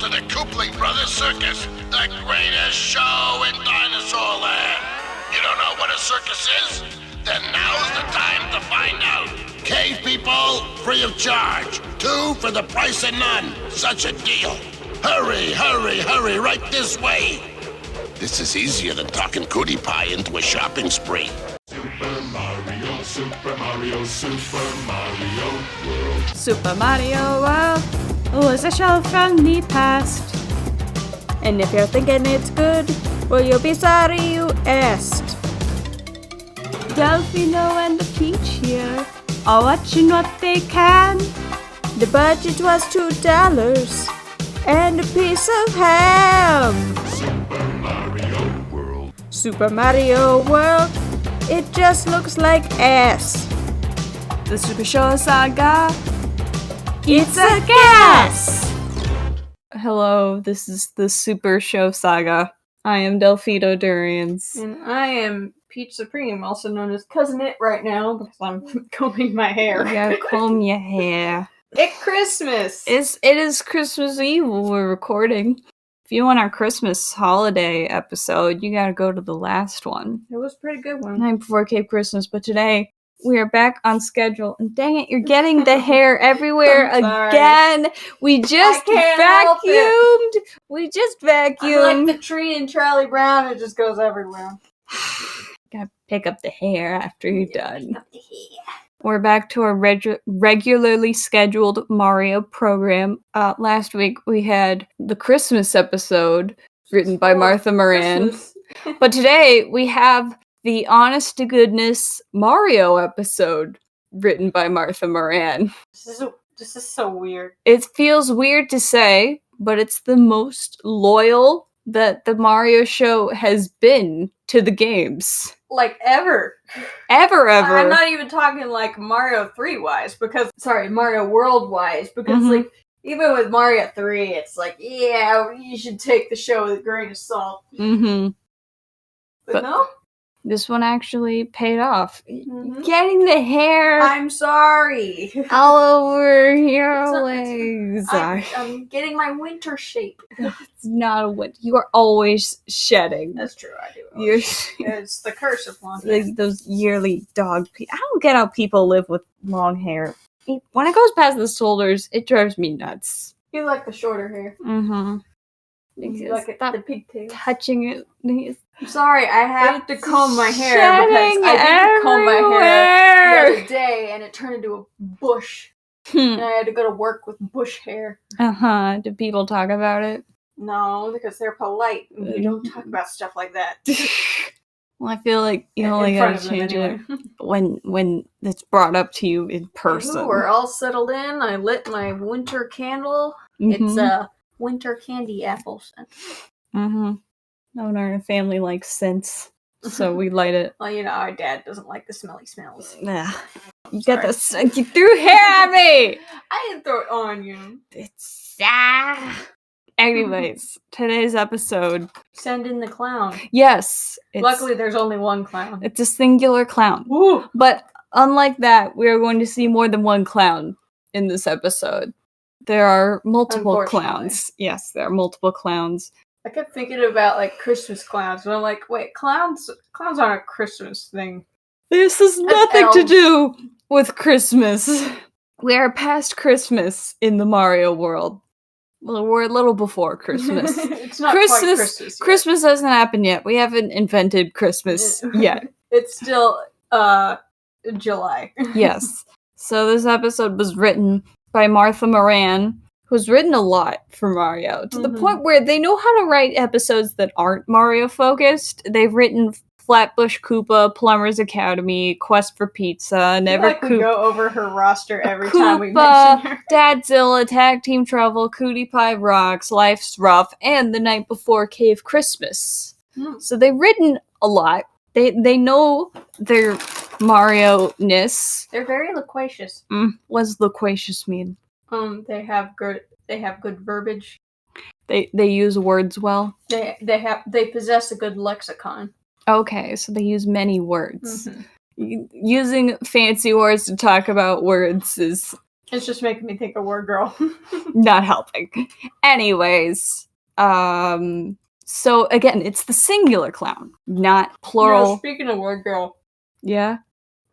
to the Coupling Brothers Circus, the greatest show in dinosaur land. You don't know what a circus is? Then now's the time to find out. Cave people, free of charge. 2 for the price of none. Such a deal. Hurry, hurry, hurry, right this way. This is easier than talking cootie pie into a shopping spree. Super Mario, Super Mario, Super Mario World. Super Mario World was a show from the past. And if you're thinking it's good, well, you'll be sorry you asked. Delfino and the Peach here are watching what they can. The budget was $2 and a piece of ham. Super Mario World. Super Mario World, it just looks like ass. The Supershow Saga, it's a gas! Hello, this is the Supershow Saga. I am Delfino Durians. And I am Peach Supreme, also known as Cousin It right now, because I'm combing my hair. You gotta comb your hair. It's Christmas! It is Christmas Eve when we're recording. If you want our Christmas holiday episode, you gotta go to the last one. It was a pretty good one. Night before Cape Christmas, but today we are back on schedule. And dang it, you're getting the hair everywhere again. We just vacuumed. We just vacuumed. I'm like the tree in Charlie Brown, it just goes everywhere. Gotta pick up the hair after you're done. We're back to our regularly scheduled Mario program. Last week we had the Christmas episode written by Martha Moran. Christmas. But today we have the honest to goodness Mario episode written by Martha Moran. This is so weird. It feels weird to say, but it's the most loyal that the Mario show has been to the games. Like, ever. Ever. I'm not even talking like Mario 3 wise, Mario World wise, because like, even with Mario 3, it's like, yeah, you should take the show with a grain of salt. Mm-hmm. But no? This one actually paid off. Getting the hair I'm sorry. all over your legs. I'm getting my winter shape. It's not a win. You are always shedding. That's true, I do. It's the curse of long hair. Like those yearly dog I don't get how people live with long hair. When it goes past the shoulders, it drives me nuts. You like the shorter hair. Mm-hmm. You like Stop the pigtails. touching it. I'm sorry, I have to comb my hair shedding because I didn't comb my hair everywhere. the other day and it turned into a bush. And I had to go to work with bush hair. Do people talk about it? No, because they're polite. You don't talk about stuff like that. Well, I feel like you In only front gotta of them change anyway. it when it's brought up to you in person. Ooh, we're all settled in. I lit my winter candle. Mhm. It's a winter candy apple scent. No one in our family likes scents, so we light it. Well, you know, our dad doesn't like the smelly smells. Nah. You got this. You threw hair at me! I didn't throw it on you. It's Anyways, today's episode. Send in the clown. Yes. Luckily, there's only one clown. It's a singular clown. Woo! But unlike that, we are going to see more than one clown in this episode. There are multiple clowns. Yes, there are multiple clowns. I kept thinking about, like, Christmas clowns, and I'm like, wait, clowns aren't a Christmas thing. This has nothing to do with Christmas. We are past Christmas in the Mario world. Well, we're a little before Christmas. It's not quite Christmas yet. Christmas hasn't happened yet. We haven't invented Christmas yet. It's still, July. Yes. So this episode was written by Martha Moran, who's written a lot for Mario, to the point where they know how to write episodes that aren't Mario-focused. They've written Flatbush Koopa, Plumber's Academy, Quest for Pizza, Never like we Koopa, go over her roster every time we mention her. Dadzilla, Tag Team Trouble, Cootie Pie Rocks, Life's Rough, and The Night Before Cave Christmas. So they've written a lot. They know their Mario-ness. They're very loquacious. What does loquacious mean? They have good verbiage. They use words well. They possess a good lexicon. Okay, so they use many words. Using fancy words to talk about words is It's just making me think of Word Girl. Not helping. Anyways, so again, it's the singular clown, not plural. No, speaking of Word Girl, Yeah?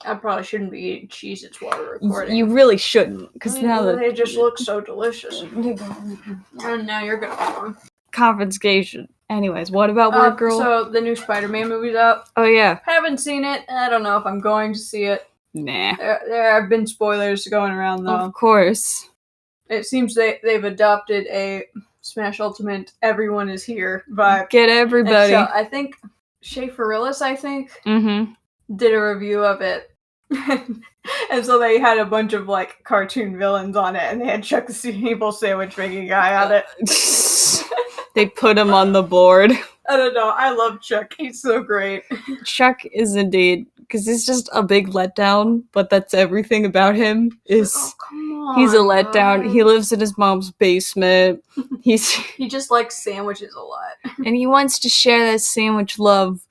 I probably shouldn't be eating Cheez-Its while we're recording. You really shouldn't, because now that they just look so delicious. And now you're gonna have one. confiscation. Anyways, what about Word Girl? So the new Spider-Man movie's out. Oh yeah. Haven't seen it. I don't know if I'm going to see it. Nah. There have been spoilers going around though. Of course. It seems they've adopted a Smash Ultimate Everyone is Here vibe. Get everybody. And so I think Shay Farillis, Mm-hmm. did a review of it. And so they had a bunch of like cartoon villains on it, and they had Chuck the Steamboat Sandwich making guy on it. They put him on the board. I don't know. I love Chuck. He's so great. Chuck is indeed, because he's just a big letdown, but that's everything about him. Oh, come on, He's a letdown. guys. He lives in his mom's basement. He just likes sandwiches a lot. And he wants to share that sandwich love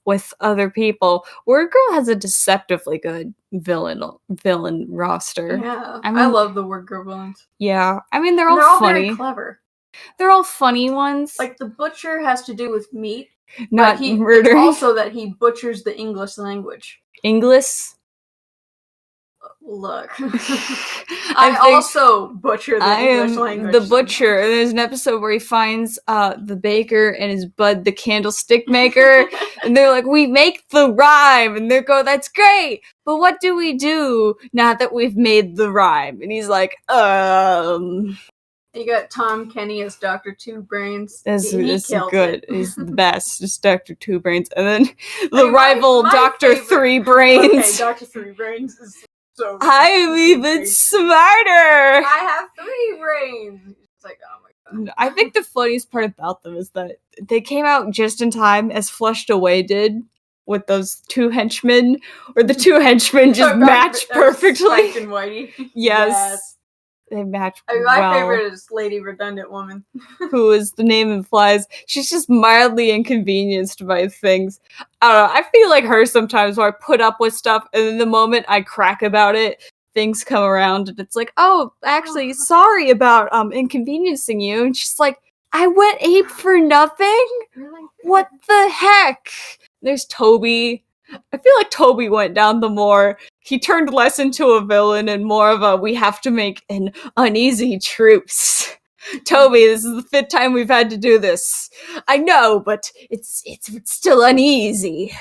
with other people. Word Girl has a deceptively good villain roster. Yeah, I mean- I love the Word Girl villains. Yeah, I mean they're all They're all funny. very clever. They're all funny ones. Like the butcher has to do with meat, not but murdering. also that he butchers the English language. English. Look, I I think also butcher the I English am language. the butcher. And there's an episode where he finds the baker and his bud, the candlestick maker, and they're like, "We make the rhyme," and they go, "That's great, but what do we do now that we've made the rhyme?" And he's like, You got Tom Kenny as Dr. Two Brains. This He is kills good. it. He's the best. Just Dr. Two Brains. And then the I mean, rival my Dr. favorite- Three Brains. Okay, Dr. Three Brains is so. I'm even smarter! I have 3 brains. It's like, oh my god. I think the funniest part about them is that they came out just in time as Flushed Away did with those 2 henchmen, where the 2 henchmen just match perfectly. Spike and Whitey. Yes. They match I mean, my well. favorite is Lady Redundant Woman. Who is the name implies. She's just mildly inconvenienced by things. I don't know. I feel like her sometimes where I put up with stuff and then the moment I crack about it, things come around and it's like, oh, actually, sorry about inconveniencing you. And she's like, I went ape for nothing? Really? What the heck? There's Toby. I feel like Toby went down the more, he turned less into a villain and more of a, we have to make an uneasy truce. Toby, this is the 5th time we've had to do this. I know, but it's still uneasy.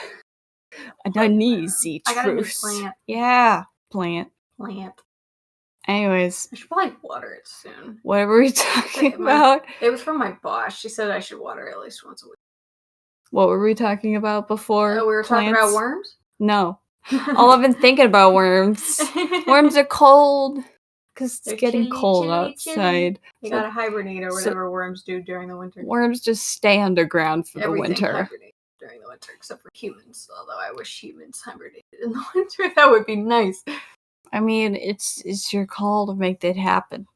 An uneasy I got a new truce. plant. Yeah, plant. Plant. Anyways, I should probably water it soon. what were we talking My- about? It was from my boss. She said I should water it at least once a week. What were we talking about before? We were talking plants? about worms? No. All I've been thinking about worms. Worms are cold because it's They're getting chilly, cold chilly, outside. You gotta hibernate or whatever worms do during the winter. Worms just stay underground for Everything the winter. hibernates during the winter, except for humans. Although I wish humans hibernated in the winter. That would be nice. I mean, it's your call to make that happen.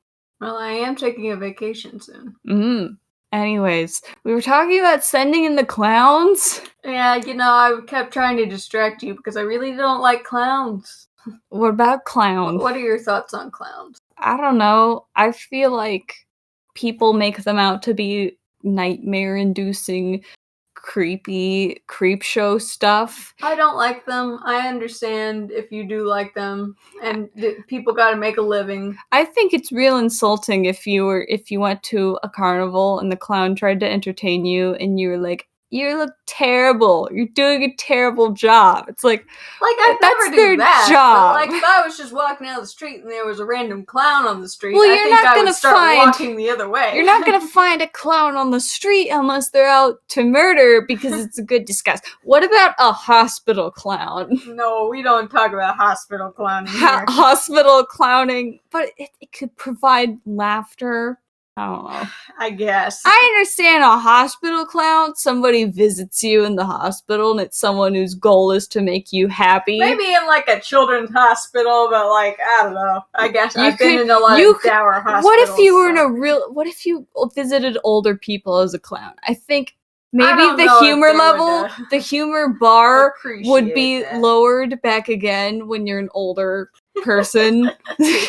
Well, I am taking a vacation soon. Anyways, we were talking about sending in the clowns. Yeah, I kept trying to distract you because I really don't like clowns. What about clown? What are your thoughts on clowns? I don't know. I feel like people make them out to be nightmare-inducing, creepy creep show stuff. I don't like them. I understand if you do like them, and people got to make a living. I think it's real insulting if you went to a carnival and the clown tried to entertain you and you were like, you look terrible. You're doing a terrible job. It's like I'd that's never their do that. job. But, if I was just walking down the street and there was a random clown on the street, Well, I you're think not I gonna would start find- walking the other way. You're not gonna find a clown on the street unless they're out to murder because it's a good disguise. What about a hospital clown? No, we don't talk about hospital clowning here. Hospital clowning, but it could provide laughter. I don't know. I guess. I understand a hospital clown. Somebody visits you in the hospital and it's someone whose goal is to make you happy. Maybe in a children's hospital, but I don't know. I guess You I've been could- in a lot you of could- dour hospitals. What if you were in so- what if you visited older people as a clown? I think maybe don't the know if humor they level, would, the humor bar would appreciate be that. lowered back again when you're an older person.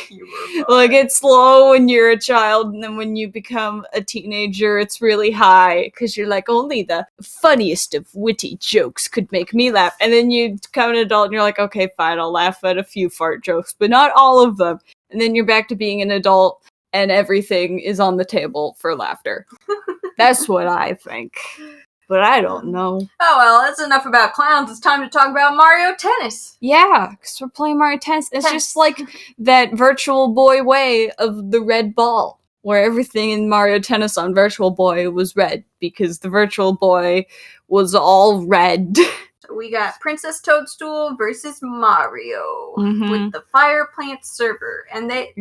You were Like, it's low when you're a child, and then when you become a teenager, it's really high, because you're like, only the funniest of witty jokes could make me laugh. And then you become an adult, and you're like, okay, fine, I'll laugh at a few fart jokes, but not all of them. And then you're back to being an adult, and everything is on the table for laughter. That's what I think. But I don't know. Oh well, that's enough about clowns. It's time to talk about Mario Tennis. Yeah, because we're playing Mario Tennis. It's just like that Virtual Boy way of the red ball, where everything in Mario Tennis on Virtual Boy was red, because the Virtual Boy was all red. So we got Princess Toadstool versus Mario Mhm. with the Fire Plant server. And they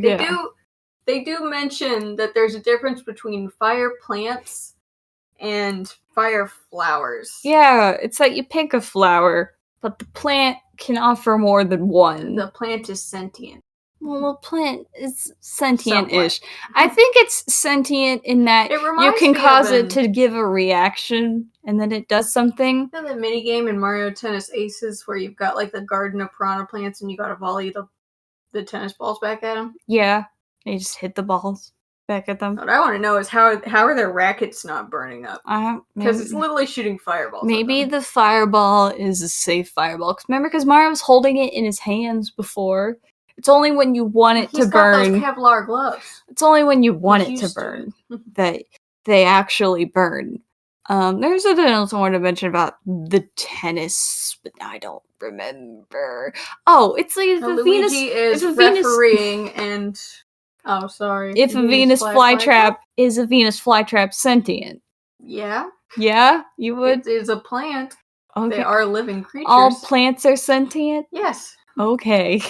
do mention that there's a difference between fire plants and fire flowers. Yeah, it's like you pick a flower, but the plant can offer more than one. The plant is sentient. Well, a plant is sentient-ish. I think it's sentient in that It you reminds can me cause of it to give a reaction, and then it does something. You know the minigame in Mario Tennis Aces where you've got like the garden of piranha plants and you gotta volley the tennis balls back at them? Yeah, you just hit the balls back at them. What I want to know is how are their rackets not burning up? Because it's literally shooting fireballs. Maybe at them. the fireball is a safe fireball. Because Mario was holding it in his hands before. It's only when you want it to burn. He's got those Kevlar gloves. It's only when you want it He's to used to burn that they actually burn. There's something else I wanted to mention about the tennis, but I don't remember. Oh, it's like if a Venus Luigi is if a Venus refereeing and oh, sorry. if a Venus flytrap is a Venus flytrap sentient. Yeah. Yeah, you would. It is a plant. Okay. They are living creatures. All plants are sentient? Yes. Okay.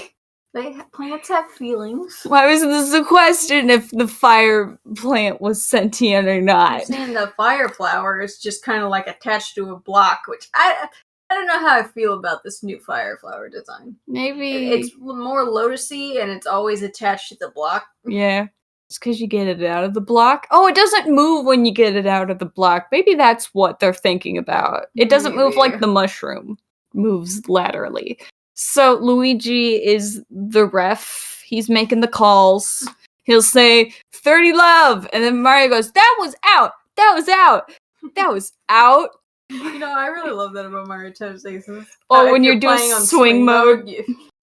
Plants have feelings. Why was this a question if the fire plant was sentient or I'm not? saying the fire flower is just kind of like attached to a block, which I don't know how I feel about this new fire flower design. Maybe It's more lotusy and it's always attached to the block. yeah. It's because you get it out of the block. Oh, it doesn't move when you get it out of the block. Maybe that's what they're thinking about. It doesn't move like the mushroom moves laterally. So Luigi is the ref. He's making the calls. He'll say 30 love, and then Mario goes, "That was out. That was out. That was out." You know, I really love that about Mario Tennis Aces. Oh, If when you're doing playing on swing mode.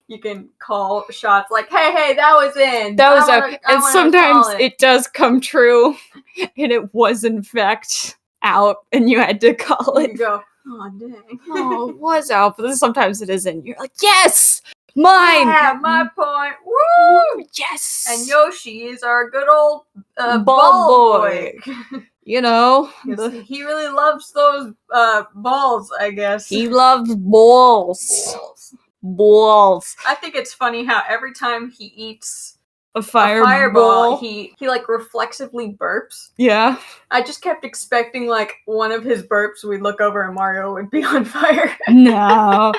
you can call shots like, hey, that was in. That was out. And sometimes it does come true, and it was in fact out, and you had to call it. You go, oh, dang. Oh, it was out, but then sometimes it isn't. You're like, yes! Mine! Yeah, my point. Woo! Yes! And Yoshi is our good old Ball ball boy. boy. You know, He really loves those balls, I guess. he loves balls. balls. Balls. I think it's funny how every time he eats A a fireball. fireball, he like reflexively burps. Yeah. I just kept expecting like one of his burps, we'd look over and Mario would be on fire. No.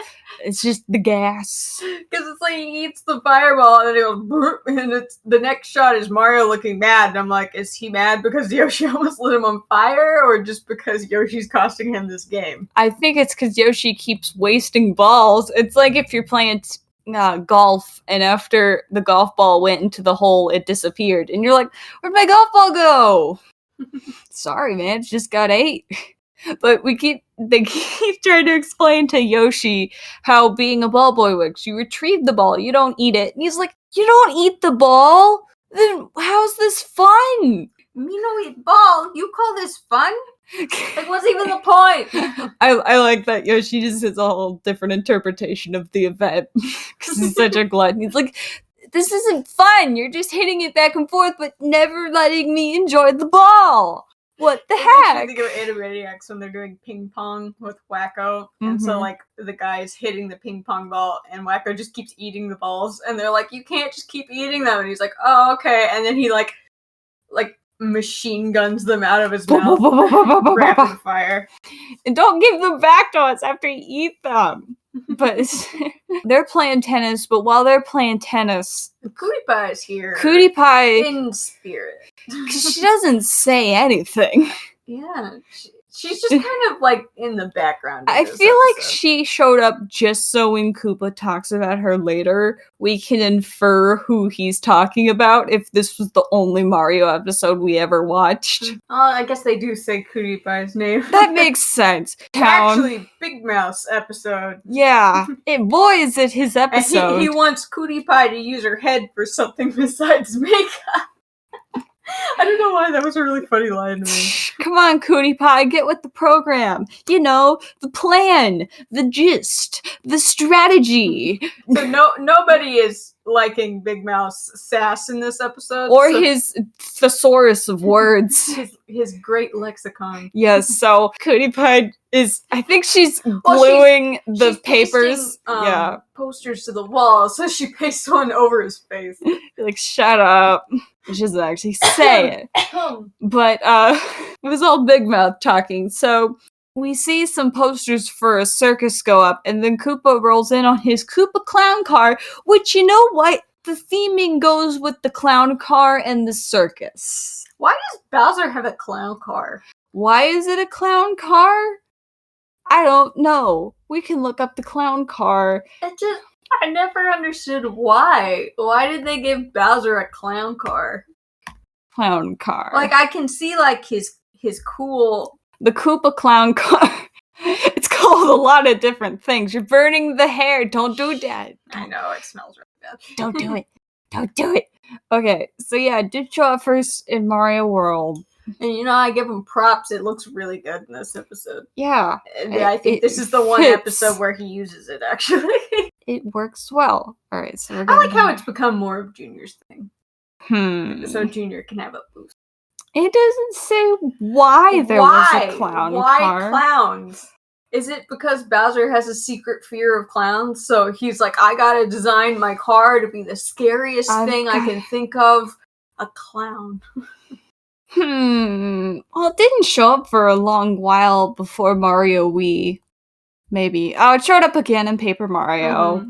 It's just the gas. Because it's like he eats the fireball and then he goes burp, and it's the next shot is Mario looking mad, and I'm like, is he mad because Yoshi almost lit him on fire, or just because Yoshi's costing him this game? I think it's because Yoshi keeps wasting balls. It's like if you're playing golf, and after the golf ball went into the hole, it disappeared, and you're like, where'd my golf ball go? Sorry, man, it just got ate. But they keep trying to explain to Yoshi how being a ball boy works. You retrieve the ball, you don't eat it. And he's like, you don't eat the ball? Then how's this fun? Me no eat ball? You call this fun? Like, what's even the point? I like that Yoshi just has a whole different interpretation of the event because he's such a glutton. He's like, this isn't fun. You're just hitting it back and forth, but never letting me enjoy the ball. What the heck? I think of Animaniacs when they're doing ping pong with Wacko, and so like the guy's hitting the ping pong ball, and Wacko just keeps eating the balls, and they're like, "You can't just keep eating them," and he's like, "Oh, okay," and then he like machine guns them out of his mouth, rapid fire. And don't give them back to us after you eat them. But they're playing tennis, but while they're playing tennis, Cootie Pie is here. Cootie Pie, in spirit. she doesn't say anything. Yeah, She's just kind of like in the background. I feel like she showed up just so when Koopa talks about her later, we can infer who he's talking about if this was the only Mario episode we ever watched. I guess they do say Cutie Pie's name. That makes sense. Actually, Big Mouse episode. Yeah. Boy, is it his episode. And he wants Cutie Pie to use her head for something besides makeup. I don't know why, that was a really funny line to me. Come on, Cutie Pie, get with the program. You know, the plan, the gist, the strategy. So nobody is liking Big Mouse sass in this episode. Or his thesaurus of words. his great lexicon. Yes, so Cutie Pie is, I think she's gluing the papers. Pasting, posters to the wall, so she pastes one over his face. Like, shut up. She doesn't actually say it. But it was all Big Mouth talking. So we see some posters for a circus go up, and then Koopa rolls in on his Koopa clown car, which, you know what? The theming goes with the clown car and the circus. Why does Bowser have a clown car? Why is it a clown car? I don't know. We can look up the clown car. I never understood why. Why did they give Bowser a clown car? Clown car. Like, I can see, like, his cool... The Koopa clown car. It's called a lot of different things. You're burning the hair. Don't do that. I know, it smells really bad. Don't do it. Don't do it. Okay, so yeah, it did show up first in Mario World. And, you know, I give him props. It looks really good in this episode. Yeah. And I think this is the one episode where he uses it, actually. It works well. Alright, so we're I like how it's become more of Junior's thing. So So Junior can have a boost. it doesn't say why there was a clown Why car. clowns? Is it because Bowser has a secret fear of clowns? So he's like, I gotta design my car to be the scariest thing I can think of. A clown. Well, it didn't show up for a long while before Mario Wii. Maybe. Oh, it showed up again in Paper Mario.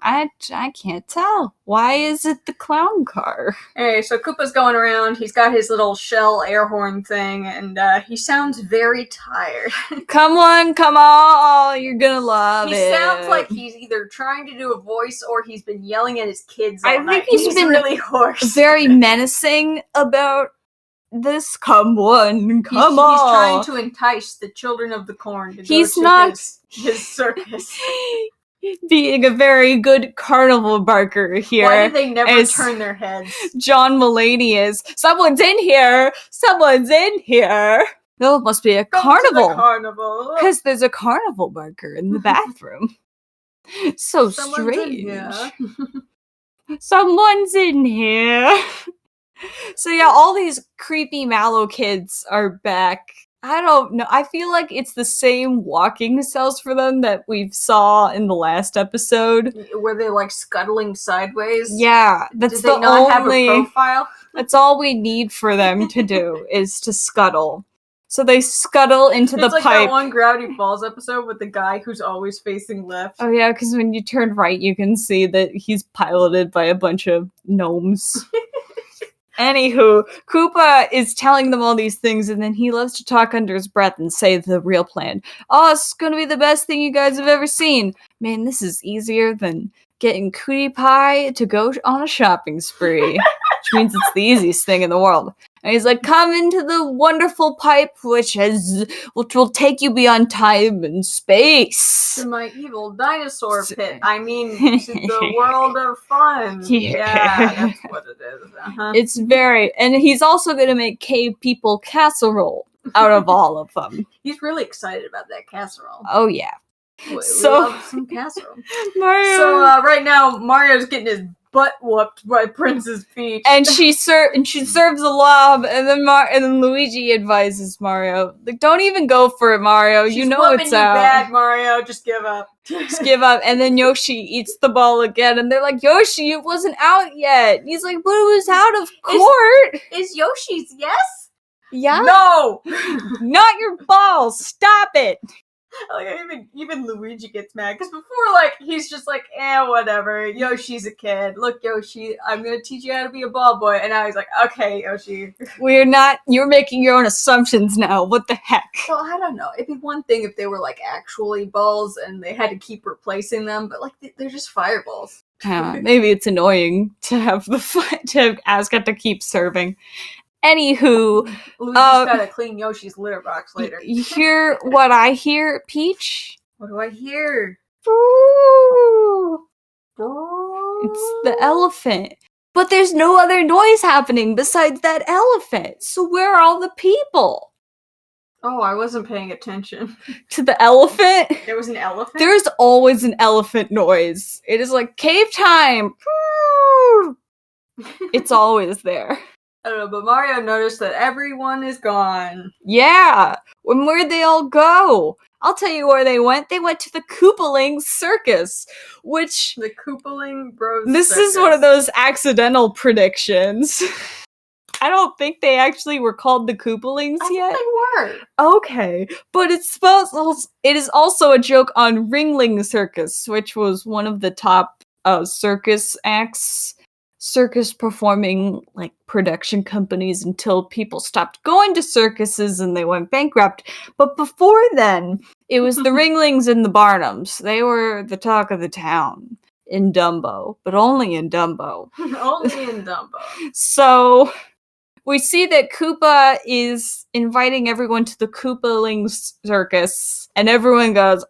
I can't tell. Why is it the clown car? Anyway, so Koopa's going around. He's got his little shell air horn thing, and he sounds very tired. Come on, you're gonna love it. He sounds like he's either trying to do a voice or he's been yelling at his kids all I night. think he's been really hoarse. Very menacing about this. Come on. He's trying to entice the children of the corn to go to his circus. Being a very good carnival barker here. Why do they never turn their heads? John Mulaney is, someone's in here! Someone's in here! No, it must be a carnival. Carnival. Because there's a carnival barker in the bathroom. So Someone's strange. in here. Someone's in here. So yeah, all these creepy Mallow kids are back. I don't know. I feel like it's the same walking cells for them that we saw in the last episode. Were they like scuttling sideways? Yeah, that's Did they not have a profile? That's all we need for them to do is to scuttle. So they scuttle into the it's like pipe. That one Gravity Falls episode with the guy who's always facing left. Oh yeah, because when you turn right, you can see that he's piloted by a bunch of gnomes. Anywho, Koopa is telling them all these things, and then he loves to talk under his breath and say the real plan. Oh, it's gonna be the best thing you guys have ever seen. Man, this is easier than getting Cutie Pie to go on a shopping spree. Which means it's the easiest thing in the world. And he's like, come into the wonderful pipe which will take you beyond time and space. To my evil dinosaur pit. I mean, to the world of fun. Yeah, that's what it is. Uh-huh. It's very... And he's also going to make cave people casserole out of all of them. He's really excited about that casserole. Oh, yeah. We love some casserole. Mario... So, right now, Mario's getting his butt whooped by Princess Peach. And she serves a lob, and then Luigi advises Mario, like, don't even go for it, Mario. She's you know it's out. Bad, Mario. Just give up. Just give up. And then Yoshi eats the ball again, and they're like, Yoshi, it wasn't out yet. And he's like, but it was out of court. Is Yoshi's yes? Yeah? No! Not your ball. Stop it. Like even Luigi gets mad because before, like, he's just like, whatever. Yoshi's a kid. Look, Yoshi, I'm gonna teach you how to be a ball boy. And now he's like, okay, Yoshi. We're not. You're making your own assumptions now. What the heck? Well, I don't know. It'd be one thing if they were like actually balls and they had to keep replacing them, but like they're just fireballs. Maybe it's annoying to have Ascot to keep serving. Anywho, Luigi's gotta clean Yoshi's litter box later. You hear what I hear, Peach? What do I hear? Ooh. It's the elephant. But there's no other noise happening besides that elephant. So where are all the people? Oh, I wasn't paying attention. To the elephant? There was an elephant? There's always an elephant noise. It is like cave time. It's always there. I don't know, but Mario noticed that everyone is gone. Yeah. Where'd they all go? I'll tell you where they went. They went to the Koopaling Circus, which... The Koopaling Bros This Circus. is one of those accidental predictions. I don't think they actually were called the Koopalings yet. I thought they were. Okay, but it is also a joke on Ringling Circus, which was one of the top circus acts. Circus performing like production companies until people stopped going to circuses and they went bankrupt. But before then, it was the Ringlings and the Barnums. They were the talk of the town in Dumbo, but only in Dumbo. Only in Dumbo. So we see that Koopa is inviting everyone to the Koopaling Circus, and everyone goes,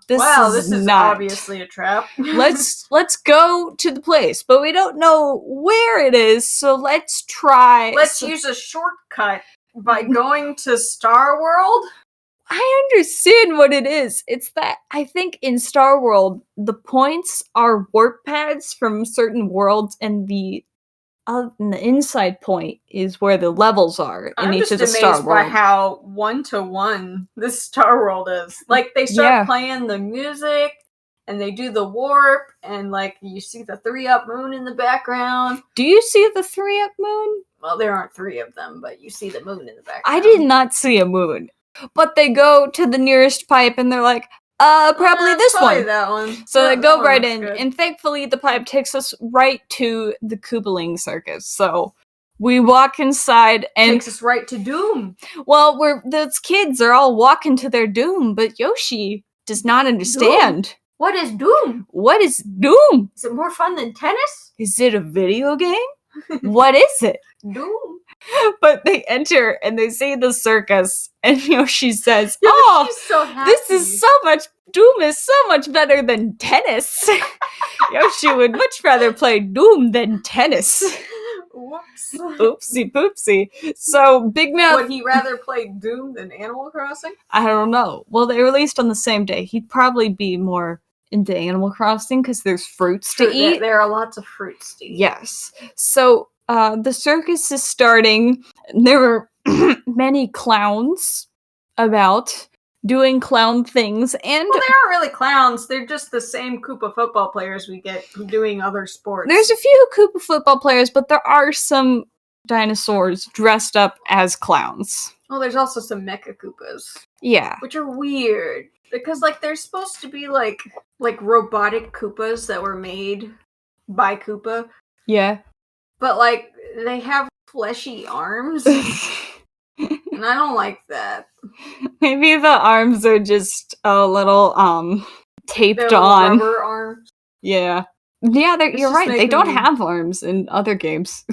this is not. Obviously a trap. let's go to the place, but we don't know where it is, so let's try. Let's use a shortcut by going to Star World. I understand what it is. It's that I think in Star World, the points are warp pads from certain worlds, and the inside point is where the levels are in each of the Star World. I'm just amazed by how 1-to-1 this Star World is. Like, they start playing the music, and they do the warp, and, like, you see the 3-up moon in the background. Do you see the 3-up moon? Well, there aren't 3 of them, but you see the moon in the background. I did not see a moon. But they go to the nearest pipe, and they're like, probably this probably one. That one. So they go right in, good. and thankfully the pipe takes us right to the Koopaling Circus. So we walk inside, and takes us right to doom. Well, those kids are all walking to their doom, but Yoshi does not understand. Doom? What is doom? What is doom? Is it more fun than tennis? Is it a video game? What is it? Doom. But they enter and they see the circus, and Yoshi says, Yoshi's so happy. This is so much, Doom is so much better than tennis. Yoshi would much rather play Doom than tennis. Whoops. Oopsie poopsie. So, Big Mouth... Would he rather play Doom than Animal Crossing? I don't know. Well, they released on the same day. He'd probably be more into Animal Crossing because there's fruits to eat. There are lots of fruits to eat. Yes. So, the circus is starting. There were many clowns about doing clown things, and well, they aren't really clowns. They're just the same Koopa football players we get doing other sports. There's a few Koopa football players, but there are some dinosaurs dressed up as clowns. Well, there's also some Mecha Koopas. Yeah. Which are weird. Because, like, they're supposed to be, like robotic Koopas that were made by Koopa. Yeah. But, like, they have fleshy arms. And I don't like that. Maybe the arms are just a little, taped they're on. Rubber arms. Yeah. Yeah, you're right. They don't have arms in other games.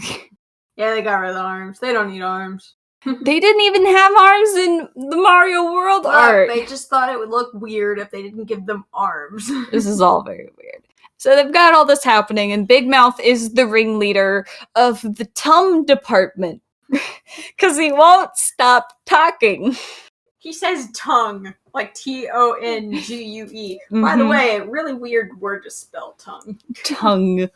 Yeah, they got rid of the arms. They don't need arms. They didn't even have arms in the Mario World art. They just thought it would look weird if they didn't give them arms. This is all very weird. So they've got all this happening, and Big Mouth is the ringleader of the Tum department. Because he won't stop talking. He says tongue, like Tongue. By the way, a really weird word to spell tongue. Tongue.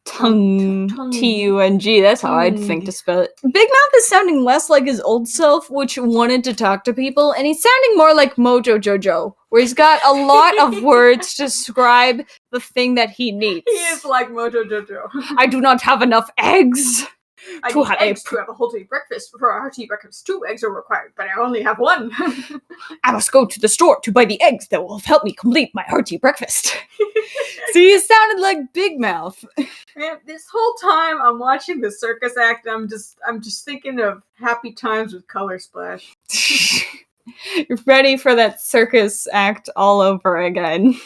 Tung. That's how I'd think to spell it. Big Mouth is sounding less like his old self, which wanted to talk to people, and he's sounding more like Mojo Jojo, where he's got a lot of words to describe the thing that he needs. He is like Mojo Jojo. I do not have enough eggs. I To need have eggs to have a hearty breakfast. For a hearty breakfast, 2 eggs are required, but I only have 1. I must go to the store to buy the eggs that will help me complete my hearty breakfast. See, you sounded like Big Mouth. Man, this whole time I'm watching the circus act, I'm just thinking of happy times with Color Splash. You're ready for that circus act all over again.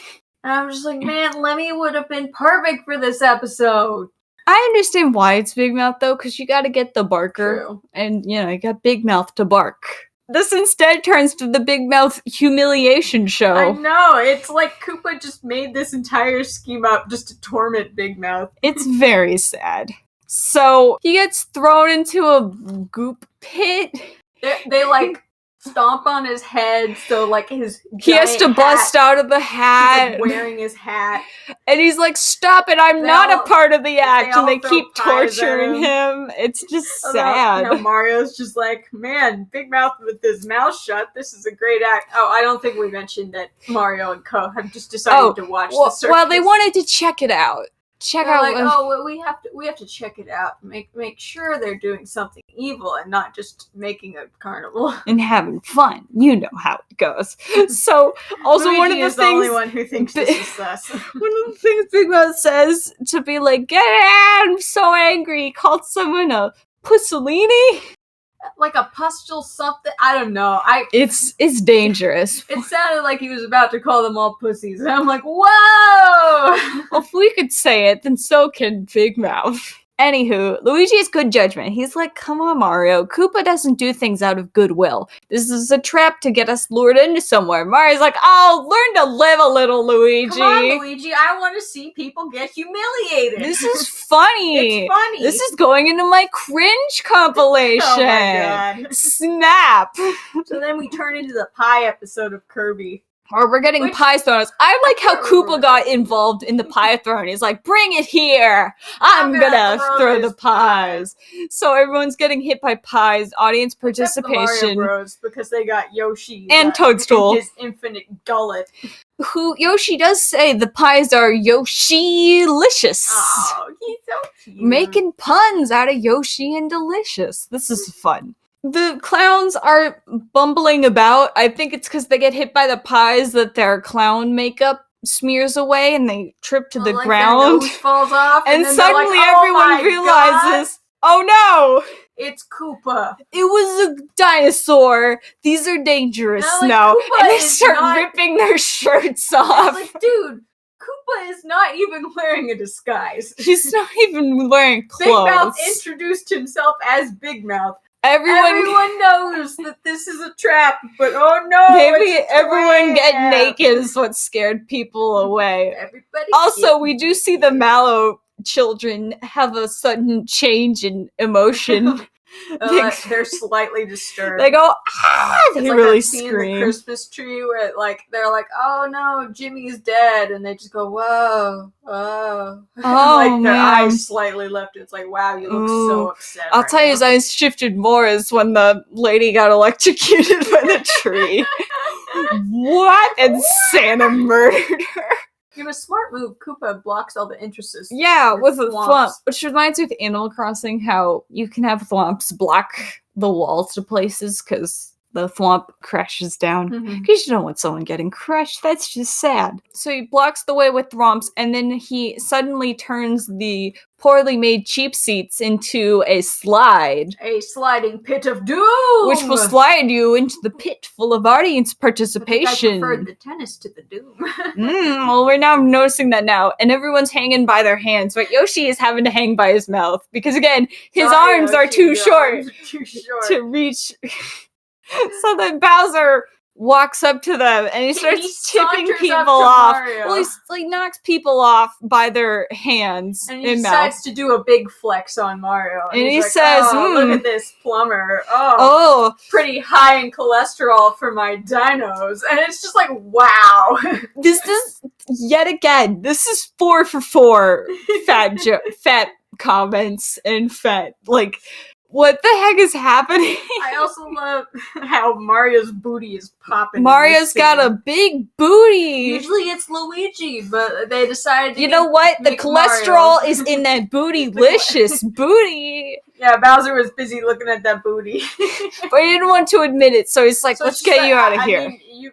And I'm just like, man, Lemmy would have been perfect for this episode. I understand why it's Big Mouth, though, because you gotta get the barker. True. And, you got Big Mouth to bark. This instead turns to the Big Mouth humiliation show. I know, it's like Koopa just made this entire scheme up just to torment Big Mouth. It's very sad. So, he gets thrown into a goop pit. They like stomp on his head, so like he has to bust out of the hat. He's like wearing his hat. And he's like, stop it, I'm not a part of the act. And they keep torturing him. It's just sad. Mario's just like, man, Big Mouth with his mouth shut. This is a great act. Oh, I don't think we mentioned that Mario and Co have just decided to watch the circus. Well, they wanted to check it out. We have to check it out. Make sure they're doing something evil and not just making a carnival and having fun. You know how it goes. So, also Luigi one of the is things, the only one who thinks this is sus. One of the things Big Mouth says to be like, get out! I'm so angry. He called someone a Pussolini. Like a pustule something. I don't know. It's dangerous. It sounded like he was about to call them all pussies, and I'm like, whoa! Well, if we could say it, then so can Big Mouth. Anywho, Luigi has good judgment. He's like, come on, Mario. Koopa doesn't do things out of goodwill. This is a trap to get us lured into somewhere. Mario's like, oh, learn to live a little, Luigi. Come on, Luigi. I want to see people get humiliated. This is funny. It's funny. This is going into my cringe compilation. Oh my god. Snap. So then we turn into the pie episode of Kirby. Or we're getting pies thrown at us. I like how Koopa got involved in the pie throwing. He's like, bring it here. I'm gonna throw the pies. So everyone's getting hit by pies. Audience participation. Except the Mario Bros, because they got Yoshi and Toadstool. His infinite gullet. Who Yoshi does say the pies are Yoshi-licious. Oh, he's so cute. Making puns out of Yoshi and delicious. This is fun. The clowns are bumbling about. I think it's because they get hit by the pies that their clown makeup smears away and they trip to the ground. Their nose falls off. And then suddenly like, everyone realizes, oh no! It's Koopa. It was a dinosaur. These are dangerous now. Koopa and they start ripping their shirts off. Like, dude, Koopa is not even wearing a disguise. He's not even wearing clothes. Big Mouth introduced himself as Big Mouth. Everyone knows that this is a trap, but oh no! Maybe everyone get naked is what scared people away. Everybody. Also, we do see the Mallow children have a sudden change in emotion. They're slightly disturbed. They go, ah! They like really that scene in scream. the Christmas tree where they're like, oh no, Jimmy's dead, and they just go, whoa, whoa. Oh, their man. eyes slightly lifted. It's like, wow, you look so upset. I'll tell you, his eyes shifted more is when the lady got electrocuted by the tree. What? And Santa murdered her. In a smart move, Koopa blocks all the entrances. Yeah, with a thwomps. thwomp. Which reminds me of Animal Crossing, how you can have thwomps block the walls to places because the thwomp crashes down. Because you don't want someone getting crushed. That's just sad. So he blocks the way with thwomps, and then he suddenly turns the poorly made cheap seats into a slide. A sliding pit of doom! Which will slide you into the pit full of audience participation. I preferred the tennis to the doom. Well, we're now noticing that now, and everyone's hanging by their hands, but Yoshi is having to hang by his mouth, because again, his arms are too short to reach. So then Bowser walks up to them, and he starts tipping people off. Well, he knocks people off by their hands and he decides to do a big flex on Mario. And he like, says, look at this plumber. Oh, pretty high in cholesterol for my dinos. And it's just like, wow. This is, yet again, this is 4 for 4 fat comments and fat, like, what the heck is happening? I also love how Mario's booty is popping. Mario's got a big booty. Usually it's Luigi, but they decided to You know what? The make cholesterol Mario. is in that bootylicious booty. Yeah, Bowser was busy looking at that booty. But he didn't want to admit it, so he's like, So let's she's get like, you out of I here. mean, you're...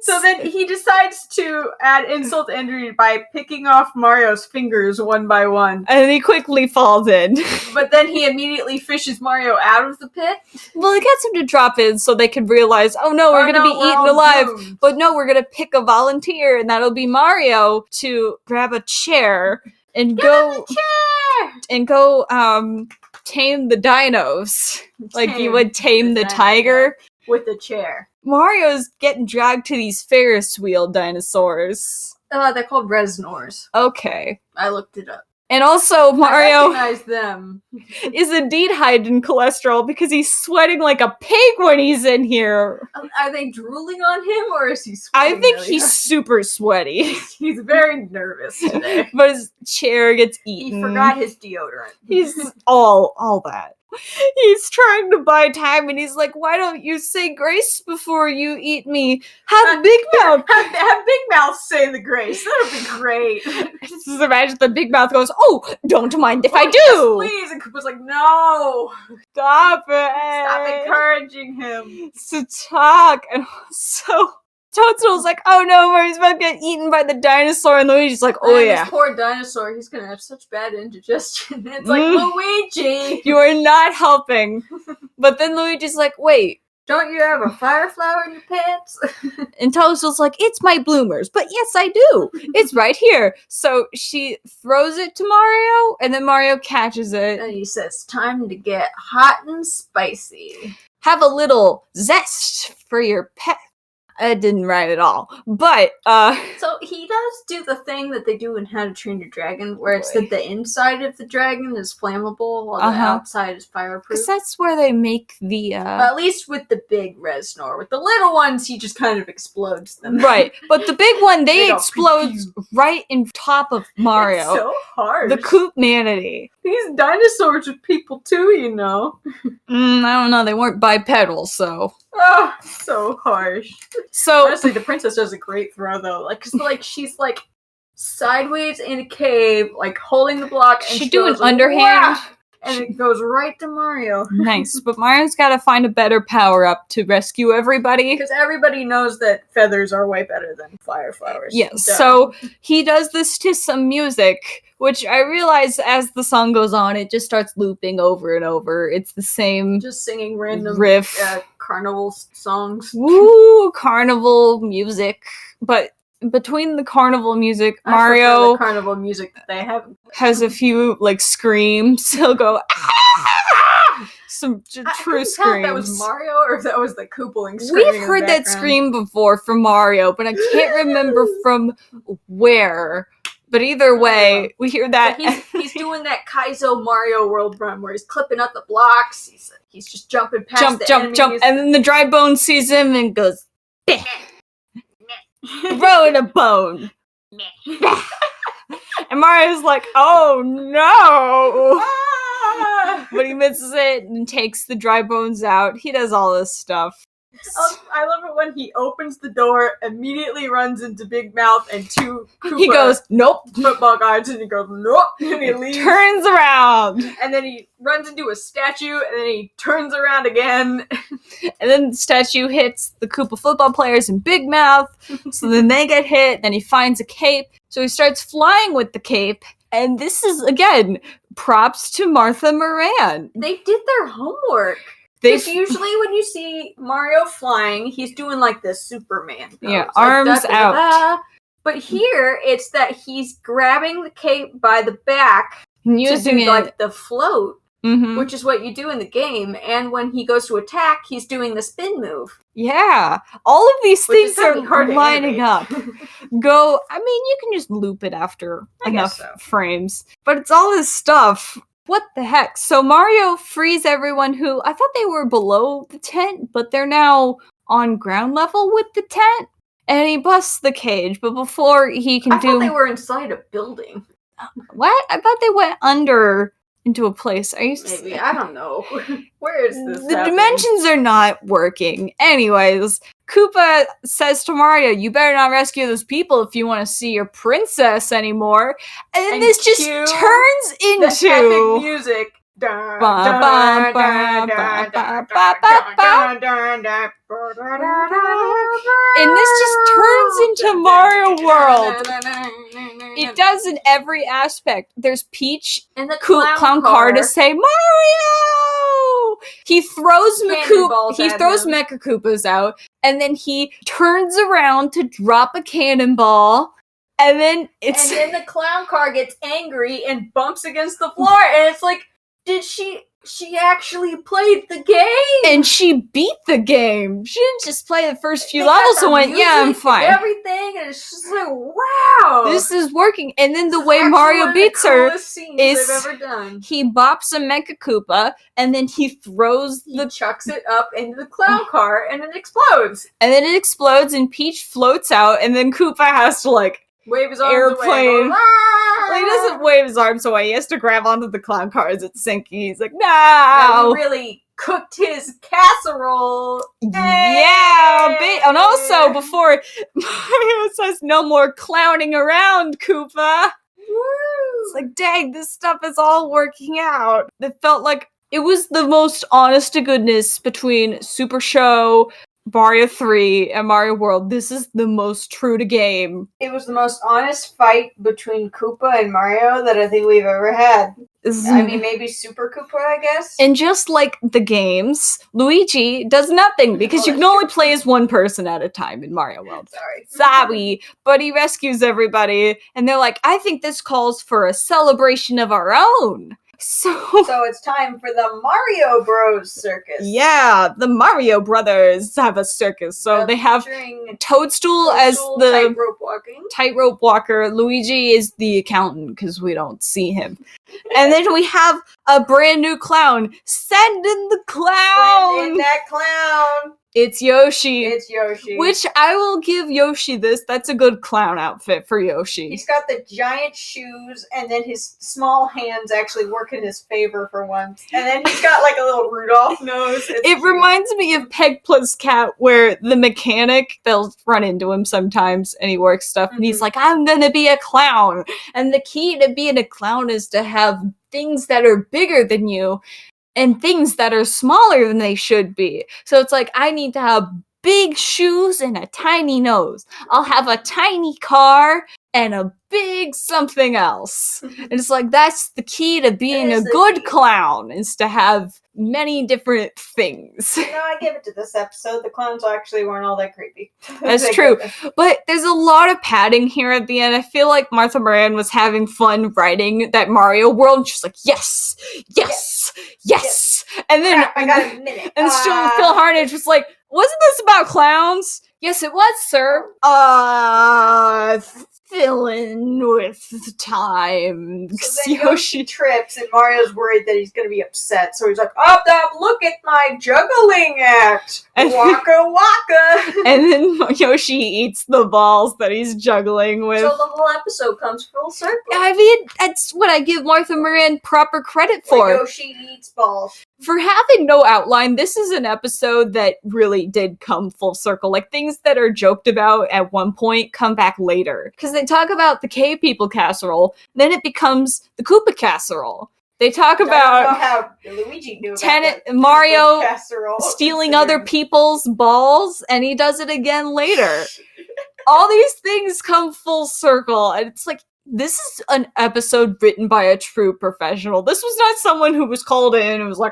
So then he decides to add insult to injury by picking off Mario's fingers one by one. And he quickly falls in. But then he immediately fishes Mario out of the pit. Well, he gets him to drop in so they can realize, oh no, we're gonna be eaten all alive. doomed. But no, we're gonna pick a volunteer, and that'll be Mario to grab a chair and go tame the dinos. Like you would tame the tiger. With a chair. Mario's getting dragged to these Ferris wheel dinosaurs. They're called Resnors. Okay. I looked it up. And also, I Mario recognize them. is indeed hiding cholesterol because he's sweating like a pig when he's in here. Are they drooling on him, or is he I sweating? think really he's hard? super sweaty. He's very nervous today. But his chair gets He eaten. forgot his deodorant. He's all that. He's trying to buy time, and he's like, why don't you say grace before you eat me? Have Big Mouth. Have Big Mouth say the grace. That would be great. Just imagine the Big Mouth goes, oh, don't mind if I do. Yes, please. And Koopa's like, no. Stop it. Stop encouraging him. To talk. And so Toadstool's like, oh no, Mario's about to get eaten by the dinosaur, and Luigi's like, oh And yeah. This poor dinosaur, he's gonna have such bad indigestion. It's like, Luigi! You are not helping. But then Luigi's like, wait. Don't you have a fire flower in your pants? And Toadstool's like, it's my bloomers. But yes, I do. It's right here. So she throws it to Mario, and then Mario catches it. And he says, time to get hot and spicy. Have a little zest for your pet. I didn't write it all. But, So he does do the thing that they do in How to Train Your Dragon, where it's Boy. that the inside of the dragon is flammable while the outside is fireproof. because that's where they make the, At least with the big Resnor. With the little ones, he just kind of explodes them. right. But the big one, they go explode right in top of Mario. It's so hard. The Koop-manity. These dinosaurs are people too, you know. I don't know. They weren't bipedal, so. Oh, so harsh. So Honestly, the princess does a great throw though. Like, 'cause, like she's like sideways in a cave, like holding the block, and she she do an goes, underhand. "Wah!" and it goes right to Mario. Nice, but Mario's got to find a better power up to rescue everybody. Because everybody knows that feathers are way better than fire flowers. Yes, Duh. so he does this to some music, which I realize as the song goes on, it just starts looping over and over. It's the same just singing random riff. carnival songs. Woo, carnival music. But between the carnival music, I prefer Mario the carnival music that they have. has a few like screams. He'll go "Ah!" Some I true couldn't tell if that was screams. Mario or if that was the Koopaling screaming. We've in heard the that background. scream before from Mario, but I can't remember from where. But either way, we hear that. But he's doing that Kaizo Mario World run where he's clipping up the blocks. He's just jumping past jump, the jump, enemies. jump, and then the dry bone sees him and goes, "Bleh." Throwing a bone. And Mario's like, oh no! Ah! But he misses it and takes the dry bones out. He does all this stuff. I love it when he opens the door, immediately runs into Big Mouth and two Koopa He goes, nope. football guards, and he goes, nope, and he leaves. Turns around. And then he runs into a statue, and then he turns around again. And then the statue hits the Koopa football players in Big Mouth. So then they get hit. Then he finds a cape. So he starts flying with the cape. And this is, again, props to Martha Moran. They did their homework. Because usually when you see Mario flying, he's doing like this Superman pose. Yeah, like, arms da-da-da-da. But here, it's that he's grabbing the cape by the back and to using do it. like the float, Mhm. which is what you do in the game. And when he goes to attack, he's doing the spin move. Yeah. All of these Which is things are kinda hard to lining up. animate. I mean, you can just loop it after I enough guess so. frames. But it's all this stuff. What the heck? So Mario frees everyone who, I thought they were below the tent, but they're now on ground level with the tent. And he busts the cage, but before he can I thought they were inside a building. What? I thought they went under into a place. Maybe, I don't know. Where is this The happening? dimensions are not working. Anyways, Koopa says to Mario, you better not rescue those people if you want to see your princess anymore. And then And this just cue turns The epic into... music. Ba, ba, ba, ba, ba, ba, ba, ba. And this just turns into Mario World. It does in every aspect. There's Peach, And the clown car to say Mario. He throws Cannonballs at him. Mecha Koopas out, and then he turns around to drop a cannonball, and then And then the clown car gets angry and bumps against the floor, and it's like, did she actually played the game? and she beat the game. She didn't just play the first few They got levels the and went, yeah, I'm music fine. and everything, and it's just like, wow, This is working. And then the This is way actually Mario one of the beats her, coolest scenes is- they've ever done. he bops a Mecha Koopa, and then he throws He chucks it up into the clown car, and it explodes. and then it explodes, and Peach floats out, and then Koopa has to, like, Wave his arms Airplane. away. And go, well, he doesn't wave his arms away. He has to grab onto the clown car as it's sinking. He's like, And no! he really cooked his casserole. Yeah! And also, before Mario says, no more clowning around, Koopa! It's like, dang, this stuff is all working out. It felt like it was the most honest to goodness between Super Show, Mario 3, and Mario World. This is the most true to game. It was the most honest fight between Koopa and Mario that I think we've ever had. I mean, maybe Super Koopa, I guess. And just like the games, Luigi does nothing because you can only play as one person at a time in Mario World. Sorry, but he rescues everybody, and they're like, I think this calls for a celebration of our own. So it's time for the Mario Bros. Circus. Yeah, the Mario brothers have a circus. So they have featuring Toadstool as the tightrope walking. tightrope walker. Luigi is the accountant because we don't see him. And then we have a brand new clown. Send in the clown! Send in that clown! It's Yoshi. It's Yoshi. Which I will give Yoshi this. That's a good clown outfit for Yoshi. He's got the giant shoes, and then his small hands actually work in his favor for once. And then he's got like a little Rudolph nose. It reminds me of Peg Plus Cat, where the mechanic, they'll run into him sometimes, and he works stuff, and he's like, I'm gonna be a clown. And the key to being a clown is to have things that are bigger than you, and things that are smaller than they should be. So it's like, I need to have big shoes and a tiny nose. I'll have a tiny car and a big something else. And it's like, that's the key to being a good clown, is to have many different things. You know, I give it to this episode. The clowns actually weren't all that creepy. That's true. But there's a lot of padding here at the end. I feel like Martha Moran was having fun writing that Mario World, and she's like, yes, yes, yes. And then I got a minute. and still Phil Harnage was like, wasn't this about clowns? Yes, it was, sir. Fill in with time. So then Yoshi trips, and Mario's worried that he's going to be upset. So he's like, "Oh, look at my juggling act! Waka waka!" And then Yoshi eats the balls that he's juggling with. So the whole episode comes full circle. I mean, that's what I give Martha Moran proper credit for. Yoshi eats balls. For having no outline, this is an episode that really did come full circle. Like, things that are joked about at one point come back later. Because they talk about the Cave People casserole, then it becomes the Koopa casserole. They talk about I don't know how Luigi knew about Mario casserole stealing other people's balls, and he does it again later. All these things come full circle, and it's like, this is an episode written by a true professional. This was not someone who was called in and was like,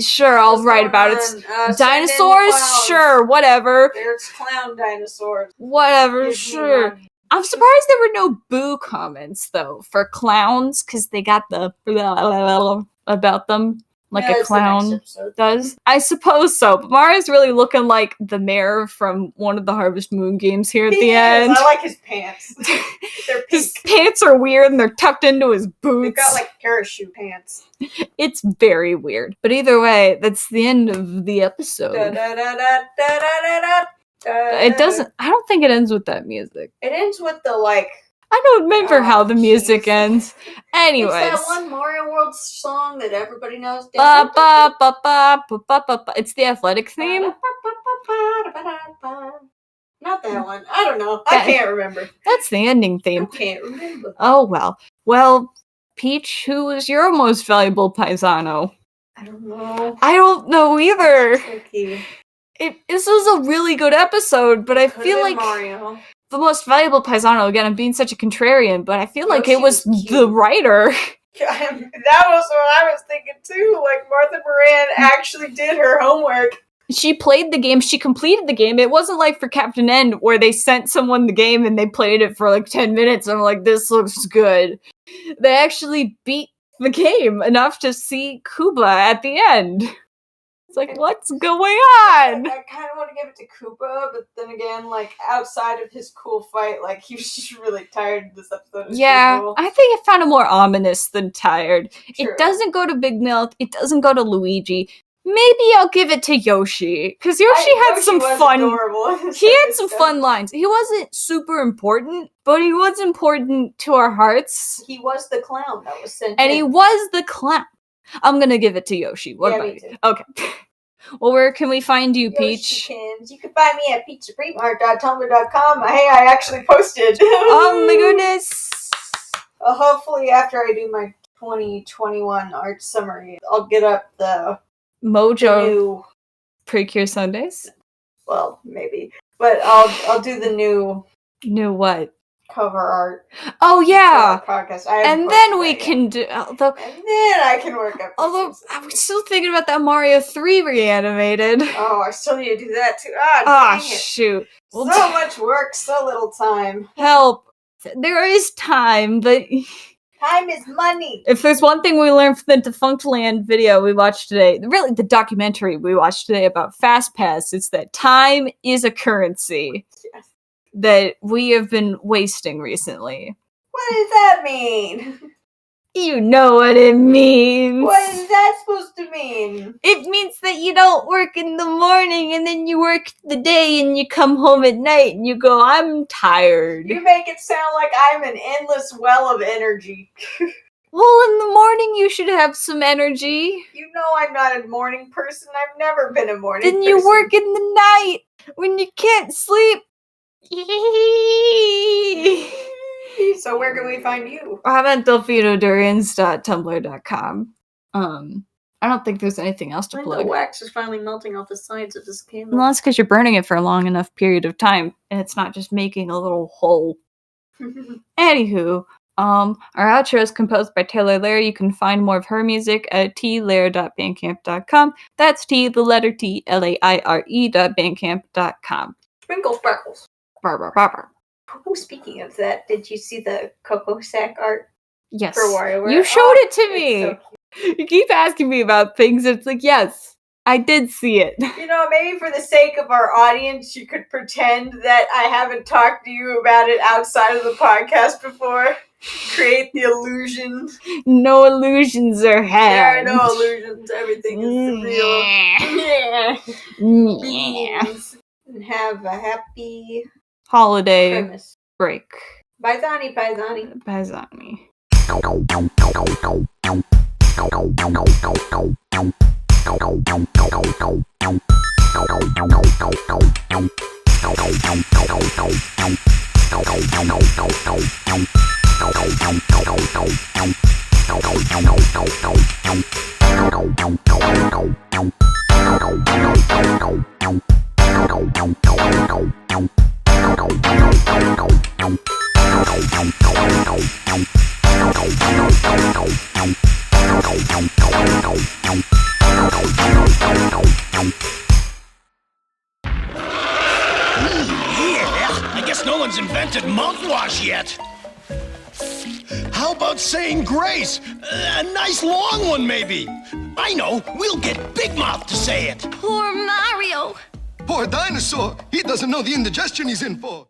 sure, I'll write about it. Dinosaurs? Sure, whatever. There's clown dinosaurs. Whatever, sure. I'm surprised there were no boo comments, though, for clowns, because they got the blah, blah, blah about them. Like a clown does. I suppose so. But Mario's really looking like the mayor from one of the Harvest Moon games here at the end. I like his pants. They're pink. His pants are weird and they're tucked into his boots. They've got like parachute pants. It's very weird. But either way, that's the end of the episode. It doesn't, I don't think it ends with that music. It ends with the like I don't remember how the music jeez. ends. Anyways. It's that one Mario World song that everybody knows. Ba, ba, ba, ba, ba, ba, ba, ba. It's the athletic theme. Not that one. I don't know. I can't remember. That's the ending theme. I can't remember. Oh, well. Well, Peach, who is your most valuable paisano? I don't know. I don't know either. Tricky. This was a really good episode, but I feel like Mario. the most valuable paisano, again, I'm being such a contrarian, but I feel like Yoshi it was was the writer. That was what I was thinking too. Like, Martha Moran actually did her homework. She played the game, she completed the game. It wasn't like for Captain N, where they sent someone the game and they played it for like 10 minutes and I'm like, this looks good. They actually beat the game enough to see Kuba at the end. It's like, what's going on? I kind of want to give it to Koopa, but then again, like, outside of his cool fight, like, he was just really tired this episode. Yeah, I think I found it more ominous than tired. True. It doesn't go to Big Milk, it doesn't go to Luigi. Maybe I'll give it to Yoshi, because Yoshi had some fun. He had some fun lines. He wasn't super important, but he was important to our hearts. He was the clown that was sent And in. he was the clown. I'm gonna give it to Yoshi. What about you? Okay. Well, where can we find you, Peach? You can find me at pizzapremart.tumblr.com. Hey, I actually posted. Oh my goodness. Hopefully after I do my 2021 art summary, I'll get up the Mojo new, Precure Sundays? well, maybe. But I'll do the new what? cover art. Oh yeah. Podcast. And then we can do And then I can work up. Although I was still thinking about that Mario 3 reanimated. Oh, I still need to do that too. Ah, Dang it. shoot. So much work, so little time. Help. There is time, but Time is money. if there's one thing we learned from the Defunct Land video we watched today, really the documentary we watched today about Fast Pass, it's that time is a currency Yes. that we have been wasting recently. What does that mean? You know what it means. What is that supposed to mean? It means that you don't work in the morning and then you work the day and you come home at night and you go, I'm tired. You make it sound like I'm an endless well of energy. Well, in the morning you should have some energy. You know I'm not a morning person. I've never been a morning Then person. you work in the night when you can't sleep. So where can we find you? I'm at delfinodurians.tumblr.com. I don't think there's anything else to The plug. wax is finally melting off the sides of this candle. Well, that's because you're burning it for a long enough period of time, and it's not just making a little hole. Anywho, our outro is composed by Taylor Lair. You can find more of her music at tlair.bandcamp.com. That's T, the letter T, Laire.bandcamp.com. Sprinkle sparkles. Barber. Oh, speaking of that, did you see the Coco Sack art Yes. for WarioWare? You showed it to it's me. so You keep asking me about things. It's like, yes, I did see it. You know, maybe for the sake of our audience, you could pretend that I haven't talked to you about it outside of the podcast before. Create the illusion. No illusions are had. There are no illusions. Everything is real. Yeah. Beans. And have a happy Holiday premise. break. Paisani, paisani. Paisani. I guess no one's invented mouthwash yet. How about saying grace? A nice long one, maybe. I know. We'll get Big Mouth to say it. Poor Mario. Poor dinosaur. He doesn't know the indigestion he's in for.